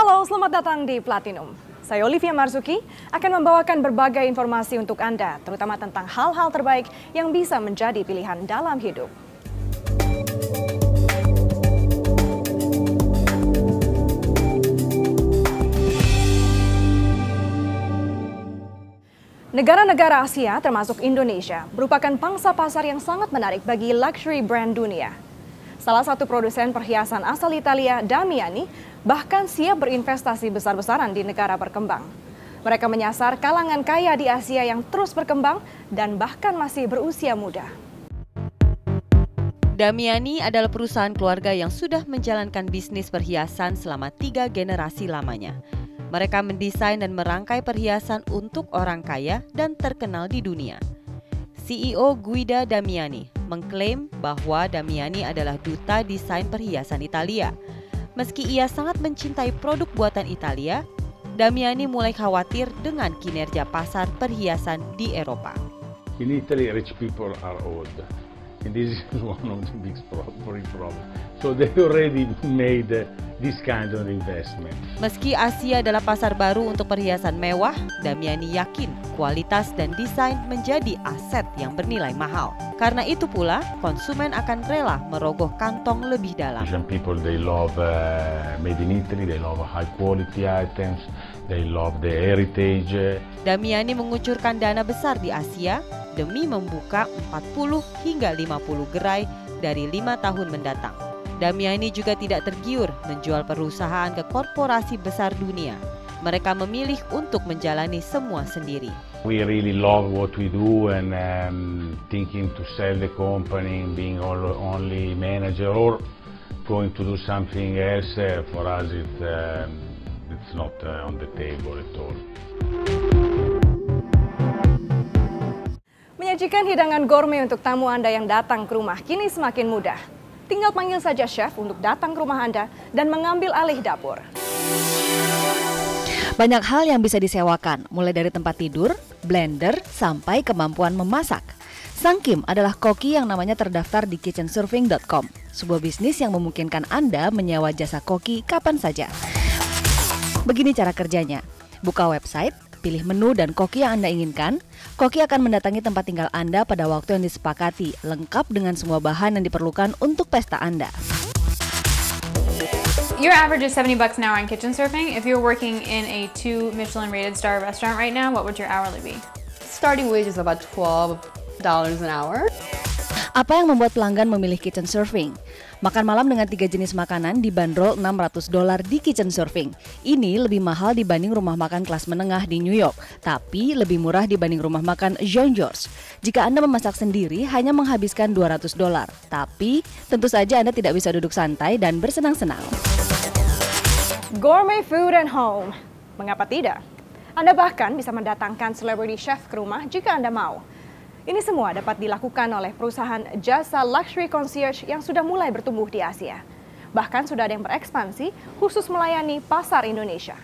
Halo, selamat datang di Platinum. Saya Olivia Marzuki akan membawakan berbagai informasi untuk Anda, terutama tentang hal-hal terbaik yang bisa menjadi pilihan dalam hidup. Negara-negara Asia, termasuk Indonesia, merupakan pangsa pasar yang sangat menarik bagi luxury brand dunia. Salah satu produsen perhiasan asal Italia, Damiani, bahkan siap berinvestasi besar-besaran di negara berkembang. Mereka menyasar kalangan kaya di Asia yang terus berkembang dan bahkan masih berusia muda. Damiani adalah perusahaan keluarga yang sudah menjalankan bisnis perhiasan selama 3 generasi lamanya. Mereka mendesain dan merangkai perhiasan untuk orang kaya dan terkenal di dunia. CEO Guida Damiani mengklaim bahwa Damiani adalah duta desain perhiasan Italia. Meski ia sangat mencintai produk buatan Italia, Damiani mulai khawatir dengan kinerja pasar perhiasan di Eropa. In Italy, rich people are old, and this is one of the big problems. So they already made this kind of investment. Meski Asia adalah pasar baru untuk perhiasan mewah, Damiani yakin kualitas dan desain menjadi aset yang bernilai mahal. Karena itu pula, konsumen akan rela merogoh kantong lebih dalam. Asian people, they love made in Italy, they love high quality items, they love the heritage. Damiani mengucurkan dana besar di Asia demi membuka 40 hingga 50 gerai dari 5 tahun mendatang. Damiani juga tidak tergiur menjual perusahaan ke korporasi besar dunia. Mereka memilih untuk menjalani semua sendiri. We really love what we do and thinking to sell the company, being only manager or going to do something else, for us it's not on the table at all. Menyajikan hidangan gourmet untuk tamu Anda yang datang ke rumah kini semakin mudah. Tinggal panggil saja chef untuk datang ke rumah Anda dan mengambil alih dapur. Banyak hal yang bisa disewakan, mulai dari tempat tidur, blender, sampai kemampuan memasak. Sang Kim adalah koki yang namanya terdaftar di kitchensurfing.com, sebuah bisnis yang memungkinkan Anda menyewa jasa koki kapan saja. Begini cara kerjanya, buka website, pilih menu dan koki yang Anda inginkan. Koki akan mendatangi tempat tinggal Anda pada waktu yang disepakati, lengkap dengan semua bahan yang diperlukan untuk pesta Anda. Your average is $70 an hour on kitchen surfing. If you're working in a 2 Michelin rated star restaurant right now, what would your hourly be? Starting wage is about $12 an hour. Apa yang membuat pelanggan memilih kitchen surfing? Makan malam dengan 3 jenis makanan dibanderol $600 di kitchen surfing. Ini lebih mahal dibanding rumah makan kelas menengah di New York, tapi lebih murah dibanding rumah makan Jean George. Jika Anda memasak sendiri, hanya menghabiskan $200. Tapi tentu saja Anda tidak bisa duduk santai dan bersenang-senang. Gourmet food and home. Mengapa tidak? Anda bahkan bisa mendatangkan celebrity chef ke rumah jika Anda mau. Ini semua dapat dilakukan oleh perusahaan jasa luxury concierge yang sudah mulai bertumbuh di Asia. Bahkan sudah ada yang berekspansi khusus melayani pasar Indonesia.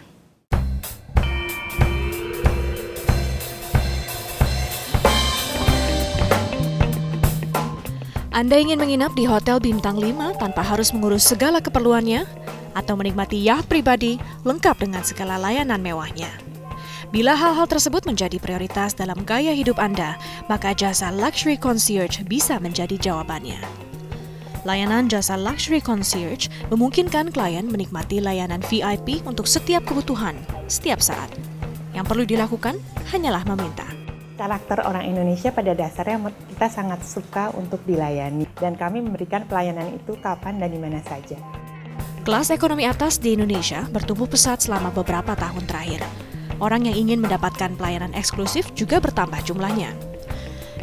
Anda ingin menginap di hotel bintang 5 tanpa harus mengurus segala keperluannya? Atau menikmati yacht pribadi lengkap dengan segala layanan mewahnya? Bila hal-hal tersebut menjadi prioritas dalam gaya hidup Anda, maka jasa luxury concierge bisa menjadi jawabannya. Layanan jasa luxury concierge memungkinkan klien menikmati layanan VIP untuk setiap kebutuhan, setiap saat. Yang perlu dilakukan hanyalah meminta. Karakter orang Indonesia pada dasarnya kita sangat suka untuk dilayani, dan kami memberikan pelayanan itu kapan dan di mana saja. Kelas ekonomi atas di Indonesia bertumbuh pesat selama beberapa tahun terakhir. Orang yang ingin mendapatkan pelayanan eksklusif juga bertambah jumlahnya.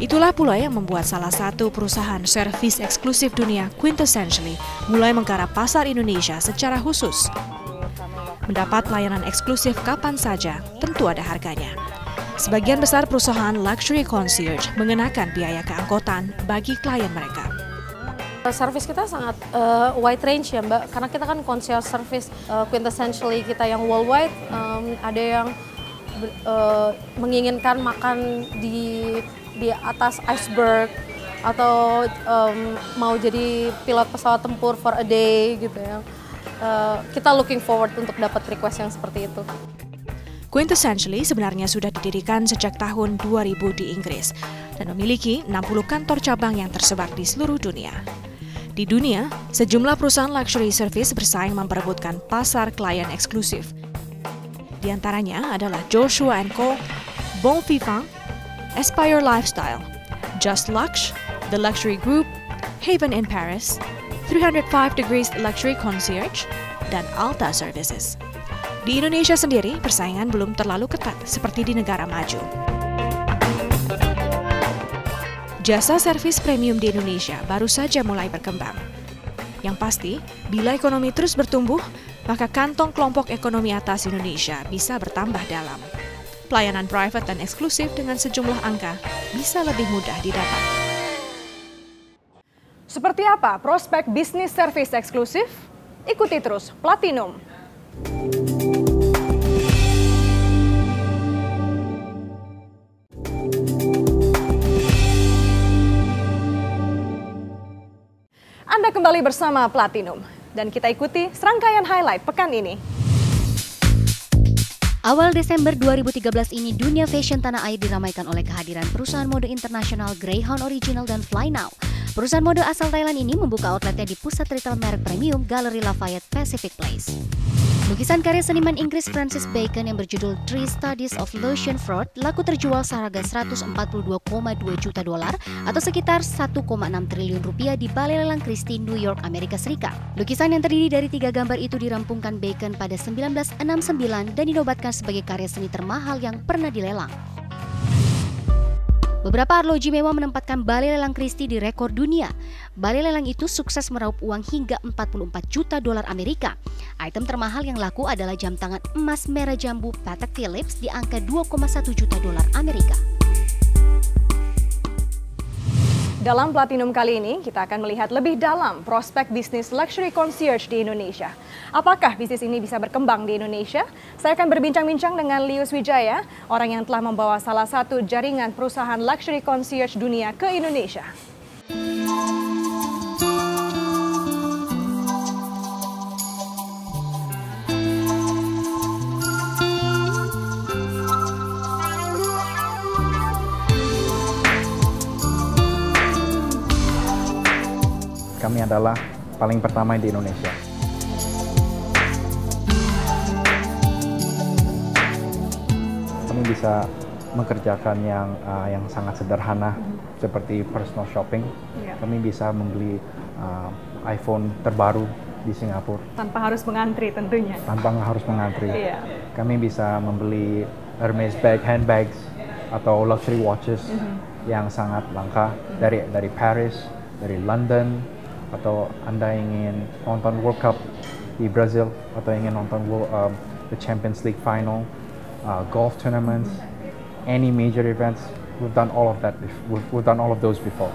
Itulah pula yang membuat salah satu perusahaan servis eksklusif dunia, Quintessentially, mulai menggarap pasar Indonesia secara khusus. Mendapat pelayanan eksklusif kapan saja, tentu ada harganya. Sebagian besar perusahaan luxury concierge mengenakan biaya keanggotaan bagi klien mereka. Service kita sangat wide range ya Mbak, karena kita kan concierge service Quintessentially kita yang worldwide, ada yang menginginkan makan di atas iceberg atau mau jadi pilot pesawat tempur for a day gitu ya. kita looking forward untuk dapat request yang seperti itu. Quintessentially sebenarnya sudah didirikan sejak tahun 2000 di Inggris dan memiliki 60 kantor cabang yang tersebar di seluruh dunia. Di dunia, sejumlah perusahaan luxury service bersaing memperebutkan pasar klien eksklusif. Di antaranya adalah Joshua & Co, Bon Vivant, Aspire Lifestyle, Just Luxe, The Luxury Group, Haven in Paris, 305 Degrees Luxury Concierge, dan Alta Services. Di Indonesia sendiri, persaingan belum terlalu ketat seperti di negara maju. Jasa servis premium di Indonesia baru saja mulai berkembang. Yang pasti, bila ekonomi terus bertumbuh, maka kantong kelompok ekonomi atas Indonesia bisa bertambah dalam. Pelayanan private dan eksklusif dengan sejumlah angka bisa lebih mudah didapat. Seperti apa prospek bisnis servis eksklusif? Ikuti terus Platinum. Anda kembali bersama Platinum dan kita ikuti serangkaian highlight pekan ini. Awal Desember 2013 ini, dunia fashion tanah air diramaikan oleh kehadiran perusahaan mode internasional Greyhound Original dan Fly Now. Perusahaan mode asal Thailand ini membuka outletnya di pusat retail merek premium Gallery Lafayette Pacific Place. Lukisan karya seniman Inggris Francis Bacon yang berjudul Three Studies of Lucian Freud laku terjual seharga $142,2 juta atau sekitar 1,6 triliun rupiah di Balai Lelang Christie, New York, Amerika Serikat. Lukisan yang terdiri dari 3 gambar itu dirampungkan Bacon pada 1969 dan dinobatkan sebagai karya seni termahal yang pernah dilelang. Beberapa arloji mewah menempatkan Balai Lelang Christie di rekor dunia. Balai lelang itu sukses meraup uang hingga $44 juta Amerika. Item termahal yang laku adalah jam tangan emas merah jambu Patek Philippe di angka $2,1 juta Amerika. Dalam Platinum kali ini, kita akan melihat lebih dalam prospek bisnis luxury concierge di Indonesia. Apakah bisnis ini bisa berkembang di Indonesia? Saya akan berbincang-bincang dengan Lius Wijaya, orang yang telah membawa salah satu jaringan perusahaan luxury concierge dunia ke Indonesia. Kami adalah paling pertama di Indonesia. Kami bisa mengerjakan yang sangat sederhana seperti personal shopping. Kami bisa membeli iPhone terbaru di Singapura. Tanpa harus mengantri tentunya. Tanpa harus mengantri. Kami bisa membeli Hermes handbags atau luxury watches yang sangat langka dari Paris, dari London. Atau Anda ingin nonton World Cup di Brazil, atau ingin nonton the Champions League final, golf tournaments, any major events, we've done all of that. We've done all of those before.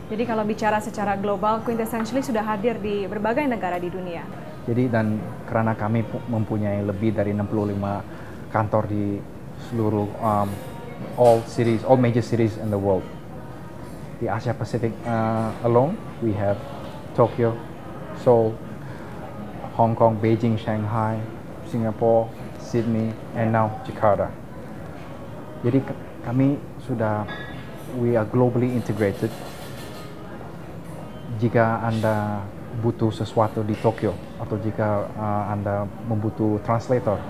Jadi kalau bicara secara global, Quintessentially sudah hadir di berbagai negara di dunia. Jadi dan karena kami mempunyai lebih dari 65 kantor di seluruh all major cities in the world. Di Asia Pacific alone, we have Tokyo, Seoul, Hong Kong, Beijing, Shanghai, Singapore, Sydney, and now Jakarta. Jadi we are globally integrated. Jika Anda butuh sesuatu di Tokyo, atau jika Anda membutuh translator,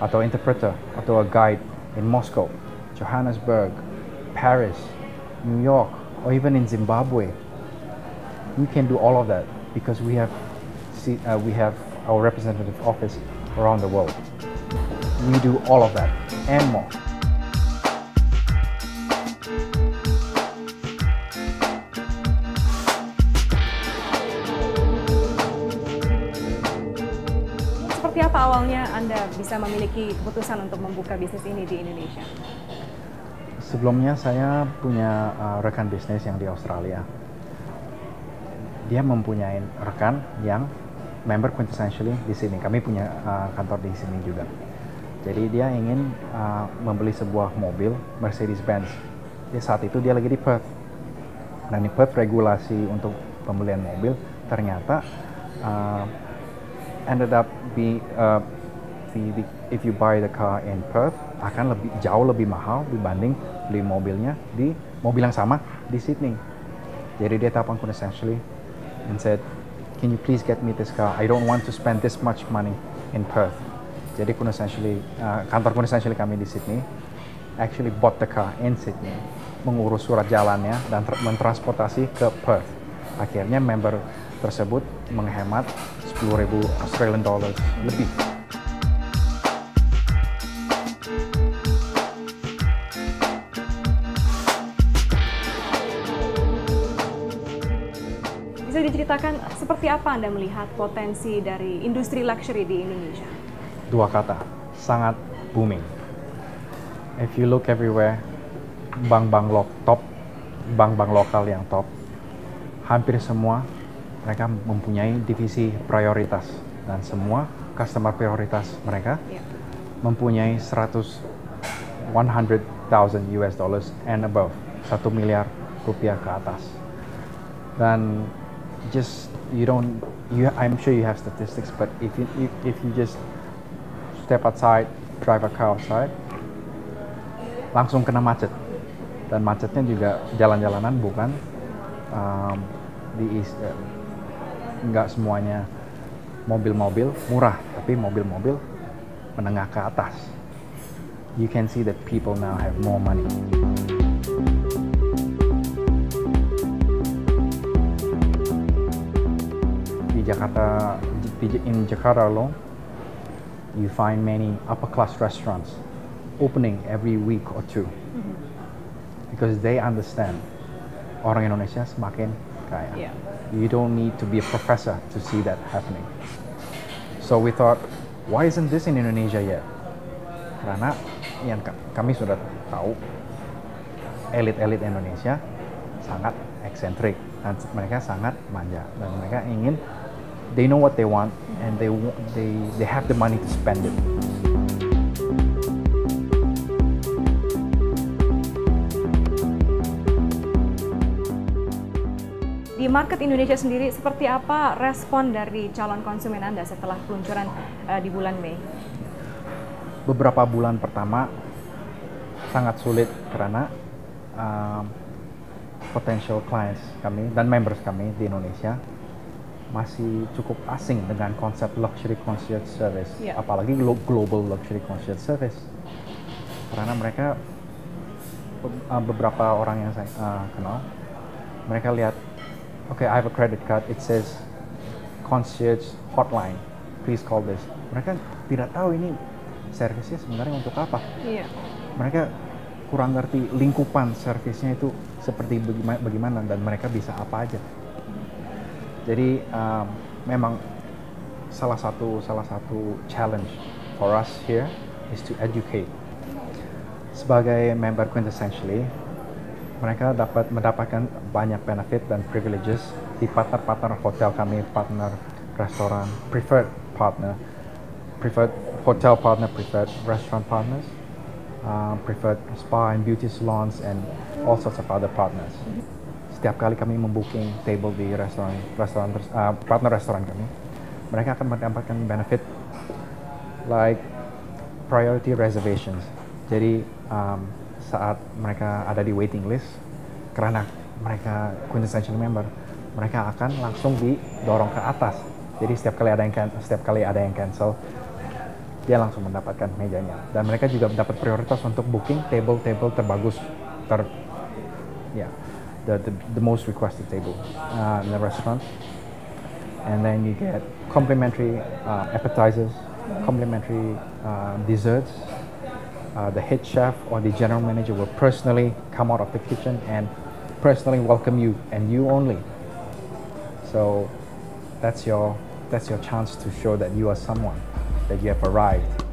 atau interpreter, atau a guide in Moscow, Johannesburg, Paris, New York, or even in Zimbabwe, we can do all of that because we have our representative office around the world. We do all of that and more. Seperti apa awalnya Anda bisa memiliki keputusan untuk membuka bisnis ini di Indonesia? Sebelumnya saya punya rekan bisnis yang di Australia. Dia mempunyai rekan yang member Quintessentially di sini. Kami punya kantor di sini juga. Jadi dia ingin membeli sebuah mobil Mercedes-Benz. Saat itu dia lagi di Perth. Dan di Perth regulasi untuk pembelian mobil ternyata ended up if you buy the car in Perth akan jauh lebih mahal dibanding beli mobilnya di mobil yang sama di Sydney. Jadi dia telepon Quintessentially and said, "Can you please get me this car? I don't want to spend this much money in Perth." Jadi Quintessentially, kantor Quintessentially kami di Sydney actually bought the car in Sydney, mengurus surat jalannya dan mentransportasi ke Perth. Akhirnya member tersebut menghemat 10,000 Australian dollars lebih. Bisa diceritakan seperti apa Anda melihat potensi dari industri luxury di Indonesia? Dua kata, sangat booming. If you look everywhere, bank-bank lokal yang top, hampir semua mereka mempunyai divisi prioritas dan semua customer prioritas mereka mempunyai 100,000 US dollars and above, 1 miliar rupiah ke atas. Dan I'm sure you have statistics, but if you just step outside, drive a car outside, langsung kena macet. Dan macetnya juga jalan-jalanan bukan nggak semuanya mobil-mobil murah, tapi mobil-mobil menengah ke atas. You can see that people now have more money. Di Jakarta, in Jakarta alone, you find many upper-class restaurants opening every week or two, because they understand orang Indonesia semakin kaya. You don't need to be a professor to see that happening. So we thought, why isn't this in Indonesia yet? Karena yang kami sudah tahu, elit-elit Indonesia sangat eksentrik dan mereka sangat manja dan mereka ingin, they know what they want and they have the money to spend it. Di market Indonesia sendiri, seperti apa respon dari calon konsumen Anda setelah peluncuran di bulan Mei? Beberapa bulan pertama sangat sulit karena potential clients kami dan members kami di Indonesia masih cukup asing dengan konsep luxury concierge service, apalagi global luxury concierge service. Karena mereka, beberapa orang yang saya kenal, mereka lihat, okay, I have a credit card, it says concierge hotline, please call this. Mereka tidak tahu ini servisnya sebenarnya untuk apa. Mereka kurang ngerti lingkupan servisnya itu seperti bagaimana dan mereka bisa apa aja. Jadi memang salah satu challenge for us here is to educate. Sebagai member Quintessentially, mereka dapat mendapatkan banyak benefit dan privileges di partner hotel kami, partner restoran, preferred hotel partner, preferred restaurant partners, preferred spa and beauty salons, and all sorts of other partners. Setiap kali kami membooking table di partner restoran kami, mereka akan mendapatkan benefit like priority reservations. Jadi saat mereka ada di waiting list, karena mereka Quintessential member, mereka akan langsung didorong ke atas. Jadi setiap kali ada yang cancel, dia langsung mendapatkan mejanya. Dan mereka juga dapat prioritas untuk booking table terbagus, the most requested table in the restaurant. And then you get complimentary appetizers, complimentary desserts. The head chef or the general manager will personally come out of the kitchen and personally welcome you, and you only. So that's your chance to show that you are someone, that you have arrived.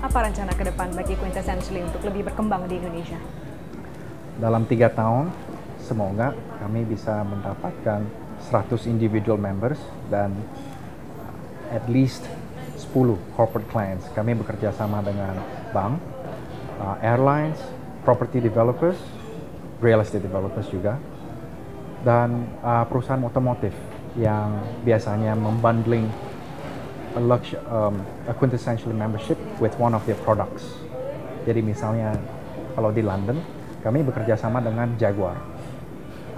Apa rencana ke depan bagi Quintessentially untuk lebih berkembang di Indonesia? Dalam 3 tahun, semoga kami bisa mendapatkan 1 100 individual members dan at least 10 corporate clients. Kami bekerja sama dengan bank, airlines, property developers, real estate developers juga, dan perusahaan otomotif yang biasanya membundling a quintessential membership with one of their products. Jadi misalnya kalau di London, kami bekerja sama dengan Jaguar.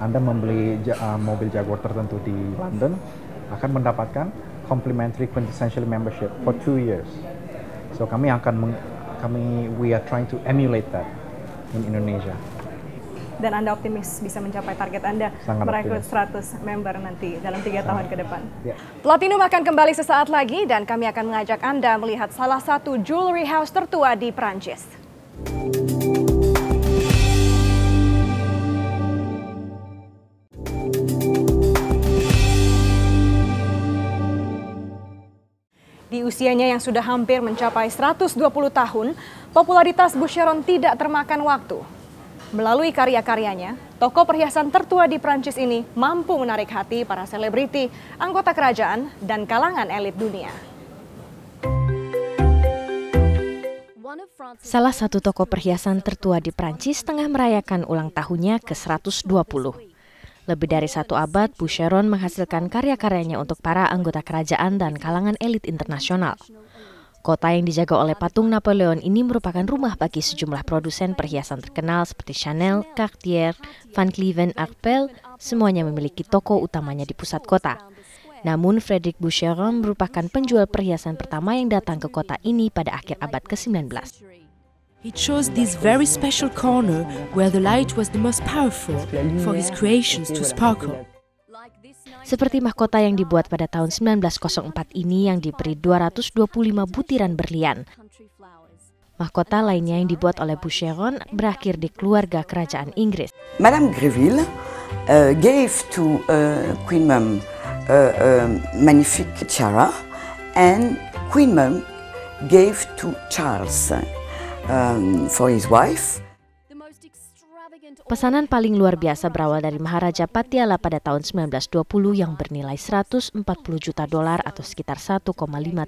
Anda membeli mobil Jaguar tertentu di London akan mendapatkan complimentary quintessential membership for 2 years. So we are trying to emulate that in Indonesia. Dan Anda optimis bisa mencapai target Anda merekrut 100 member nanti dalam 3 tahun ke depan. Yeah. Platinum akan kembali sesaat lagi dan kami akan mengajak Anda melihat salah satu jewelry house tertua di Prancis. Di usianya yang sudah hampir mencapai 120 tahun, popularitas Boucheron tidak termakan waktu. Melalui karya-karyanya, toko perhiasan tertua di Prancis ini mampu menarik hati para selebriti, anggota kerajaan, dan kalangan elit dunia. Salah satu toko perhiasan tertua di Prancis tengah merayakan ulang tahunnya ke-120. Lebih dari 1 abad, Boucheron menghasilkan karya-karyanya untuk para anggota kerajaan dan kalangan elit internasional. Kota yang dijaga oleh patung Napoleon ini merupakan rumah bagi sejumlah produsen perhiasan terkenal seperti Chanel, Cartier, Van Cleef & Arpels, semuanya memiliki toko utamanya di pusat kota. Namun Frédéric Boucheron merupakan penjual perhiasan pertama yang datang ke kota ini pada akhir abad ke-19. He chose this very special corner where the light was the most powerful for his creations to sparkle. Seperti mahkota yang dibuat pada tahun 1904 ini yang diberi 225 butiran berlian. Mahkota lainnya yang dibuat oleh Boucheron berakhir di keluarga kerajaan Inggris. Madame Greville gave to Queen Mum a magnifique tiara, and Queen Mum gave to Charles for his wife. Pesanan paling luar biasa berawal dari Maharaja Patiala pada tahun 1920 yang bernilai 140 juta dolar atau sekitar 1,5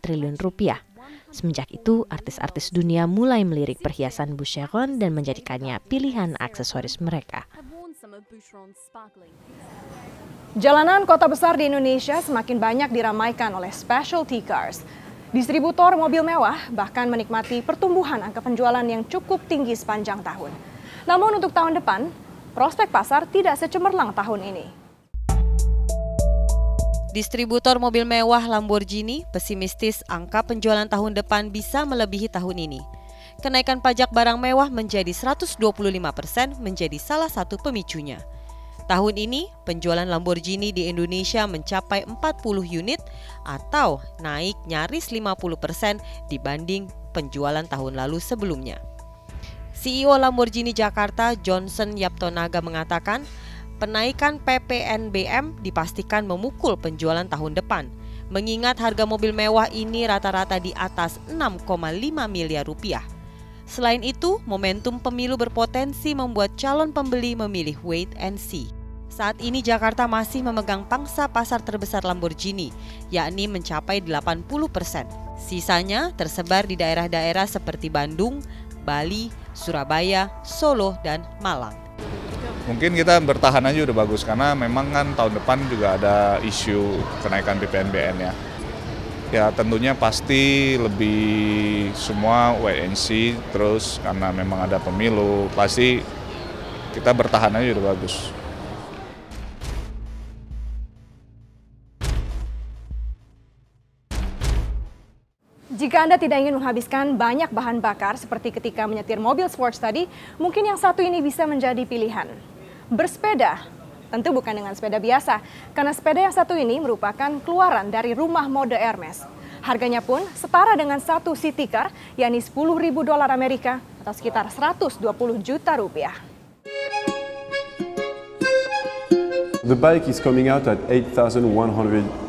triliun rupiah. Semenjak itu, artis-artis dunia mulai melirik perhiasan Boucheron dan menjadikannya pilihan aksesoris mereka. Jalanan kota besar di Indonesia semakin banyak diramaikan oleh specialty cars. Distributor mobil mewah bahkan menikmati pertumbuhan angka penjualan yang cukup tinggi sepanjang tahun. Namun untuk tahun depan, prospek pasar tidak secemerlang tahun ini. Distributor mobil mewah Lamborghini pesimistis angka penjualan tahun depan bisa melebihi tahun ini. Kenaikan pajak barang mewah menjadi 125% menjadi salah satu pemicunya. Tahun ini, penjualan Lamborghini di Indonesia mencapai 40 unit atau naik nyaris 50% dibanding penjualan tahun lalu sebelumnya. CEO Lamborghini Jakarta, Johnson Yaptonaga mengatakan, penaikan PPNBM dipastikan memukul penjualan tahun depan, mengingat harga mobil mewah ini rata-rata di atas 6,5 miliar rupiah. Selain itu, momentum pemilu berpotensi membuat calon pembeli memilih wait and see. Saat ini Jakarta masih memegang pangsa pasar terbesar Lamborghini, yakni mencapai 80%. Sisanya tersebar di daerah-daerah seperti Bandung, Bali, Surabaya, Solo, dan Malang. Mungkin kita bertahan aja udah bagus karena memang kan tahun depan juga ada isu kenaikan PPNBM ya. Ya tentunya pasti lebih semua wait and see, terus karena memang ada pemilu pasti kita bertahan aja udah bagus. Jika Anda tidak ingin menghabiskan banyak bahan bakar seperti ketika menyetir mobil sports tadi, mungkin yang satu ini bisa menjadi pilihan. Bersepeda, tentu bukan dengan sepeda biasa, karena sepeda yang satu ini merupakan keluaran dari rumah mode Hermes. Harganya pun setara dengan satu city car, yakni $10.000 Amerika atau sekitar 120 juta rupiah. The bike is coming out at 8,100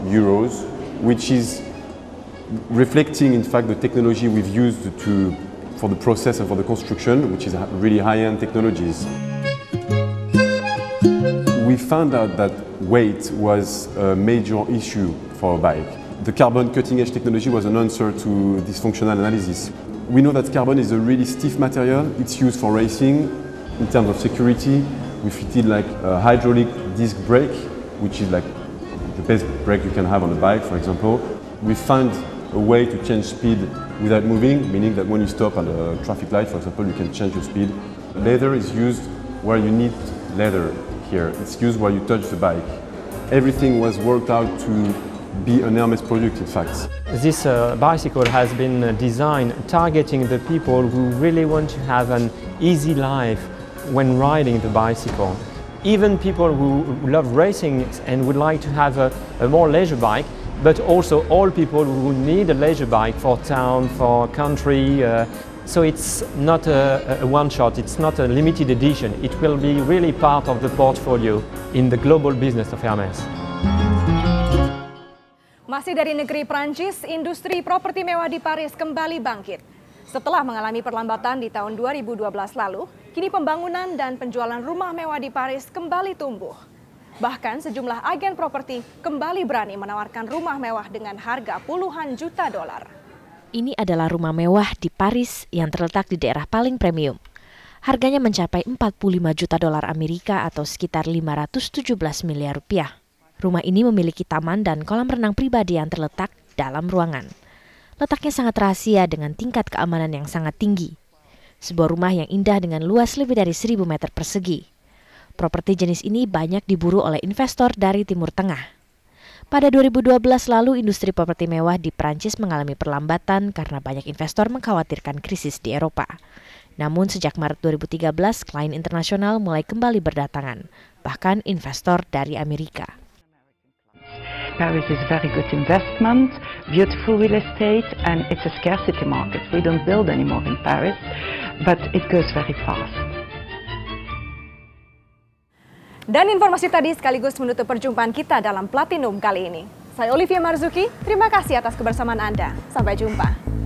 euros, which is reflecting in fact the technology we've used for the process and for the construction, which is really high-end technologies. We we found out that weight was a major issue for a bike. The carbon cutting-edge technology was an answer to this functional analysis. We know that carbon is a really stiff material. It's used for racing. In terms of security, we fitted like a hydraulic disc brake, which is like the best brake you can have on a bike, for example. We found a way to change speed without moving, meaning that when you stop at a traffic light, for example, you can change your speed. Leather is used where you need leather here. It's used where you touch the bike. Everything was worked out to be an Hermes product, in fact. This bicycle has been designed targeting the people who really want to have an easy life when riding the bicycle. Even people who love racing and would like to have a more leisure bike, but also all people who need a leisure bike for town, for country. So it's not a one-shot, it's not a limited edition. It will be really part of the portfolio in the global business of Hermes. Masih dari negeri Prancis, industri properti mewah di Paris kembali bangkit. Setelah mengalami perlambatan di tahun 2012 lalu, kini pembangunan dan penjualan rumah mewah di Paris kembali tumbuh. Bahkan sejumlah agen properti kembali berani menawarkan rumah mewah dengan harga puluhan juta dolar. Ini adalah rumah mewah di Paris yang terletak di daerah paling premium. Harganya mencapai 45 juta dolar Amerika atau sekitar 517 miliar rupiah. Rumah ini memiliki taman dan kolam renang pribadi yang terletak dalam ruangan. Letaknya sangat rahasia dengan tingkat keamanan yang sangat tinggi. Sebuah rumah yang indah dengan luas lebih dari 1000 meter persegi. Properti jenis ini banyak diburu oleh investor dari Timur Tengah. Pada 2012 lalu, industri properti mewah di Prancis mengalami perlambatan karena banyak investor mengkhawatirkan krisis di Eropa. Namun sejak Maret 2013, klien internasional mulai kembali berdatangan, bahkan investor dari Amerika. Paris is a very good investment, beautiful real estate, and it's a scarcity market. We don't build anymore in Paris, but it goes very fast. Dan informasi tadi sekaligus menutup perjumpaan kita dalam Platinum kali ini. Saya Olivia Marzuki, terima kasih atas kebersamaan Anda. Sampai jumpa.